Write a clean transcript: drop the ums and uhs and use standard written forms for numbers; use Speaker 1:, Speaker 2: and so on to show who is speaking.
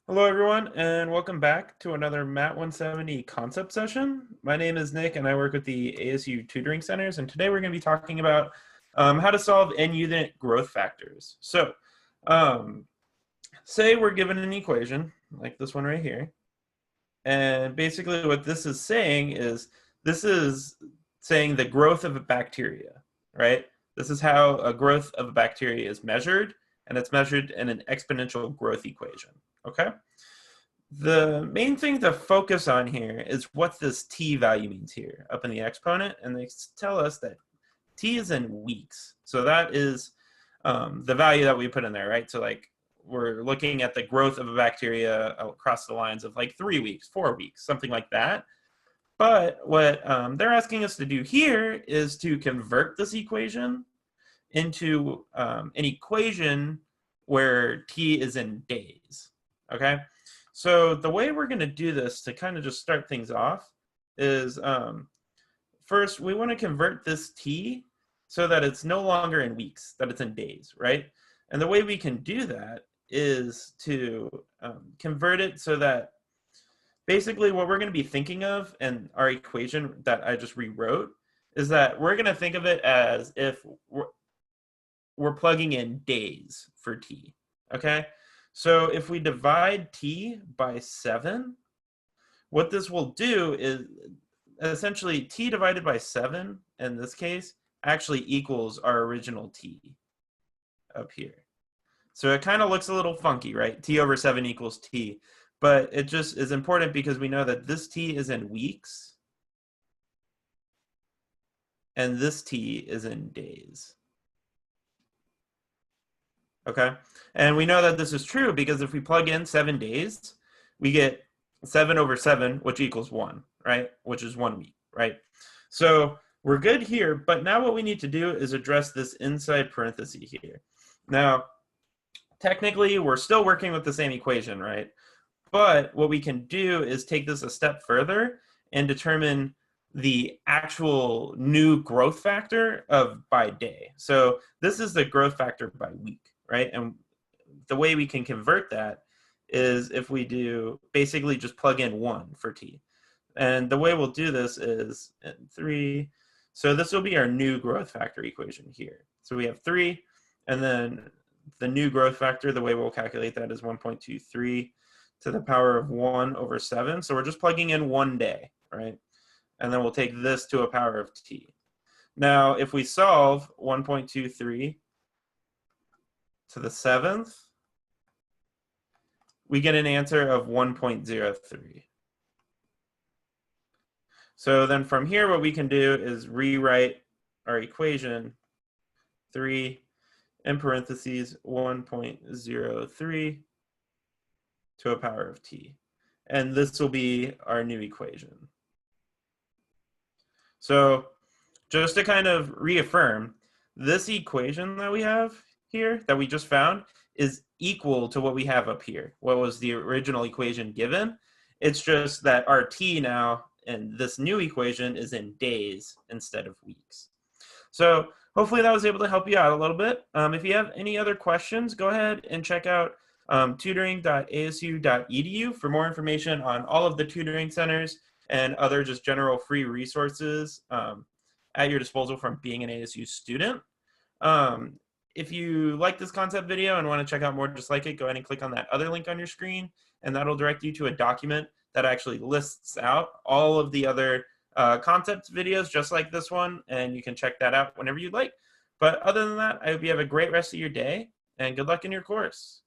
Speaker 1: Hello, everyone, and welcome back to another Math 170 concept session. My name is Nick, and I work with the ASU Tutoring Centers, and today we're going to be talking about how to solve n-unit growth factors. So, um, say we're given an equation, like this one right here, and basically what this is saying is the growth of a bacteria, right? This is how a growth of a bacteria is measured, and it's measured in an exponential growth equation, okay? The main thing to focus on here is what this t value means here up in the exponent, and they tell us that t is in weeks. So that is the value that we put in there, right? So like we're looking at the growth of a bacteria across the lines of like 3 weeks, 4 weeks, something like that. But what they're asking us to do here is to convert this equation into an equation where t is in days, okay? So the way we're going to do this to kind of just start things off is first we want to convert this t so that it's no longer in weeks, that it's in days, right? And the way we can do that is to convert it so that basically what we're going to be thinking of in our equation that I just rewrote is that we're going to think of it as if we're plugging in days for t, okay? So if we divide t by 7, what this will do is essentially t divided by 7 in this case actually equals our original t up here. So it kind of looks a little funky, right? T over 7 equals t. But it just is important because we know that this t is in weeks and this t is in days. Okay, and we know that this is true because if we plug in 7 days, we get 7 over 7, which equals 1, right? Which is 1 week, right? So we're good here, but now what we need to do is address this inside parenthesis here. Now, technically, we're still working with the same equation, right? But what we can do is take this a step further and determine the actual new growth factor of by day. So this is the growth factor by week, right? And the way we can convert that is if we do basically just plug in 1 for t. And the way we'll do this is 3. So this will be our new growth factor equation here. So we have 3, and then the new growth factor, the way we'll calculate that is 1.23 to the power of 1 over 7. So we're just plugging in 1 day, right? And then we'll take this to a power of t. Now, if we solve 1.23 to the 7th, we get an answer of 1.03. So then from here, what we can do is rewrite our equation 3 in parentheses 1.03 to a power of t. And this will be our new equation. So just to kind of reaffirm, this equation that we have here that we just found is equal to what we have up here. What was the original equation given? It's just that our t now in this new equation is in days instead of weeks. So hopefully that was able to help you out a little bit. If you have any other questions, go ahead and check out tutoring.asu.edu for more information on all of the tutoring centers and other just general free resources at your disposal from being an ASU student. If you like this concept video and want to check out more just like it, go ahead and click on that other link on your screen, and that'll direct you to a document that actually lists out all of the other concept videos just like this one, and you can check that out whenever you'd like. But other than that, I hope you have a great rest of your day, and good luck in your course.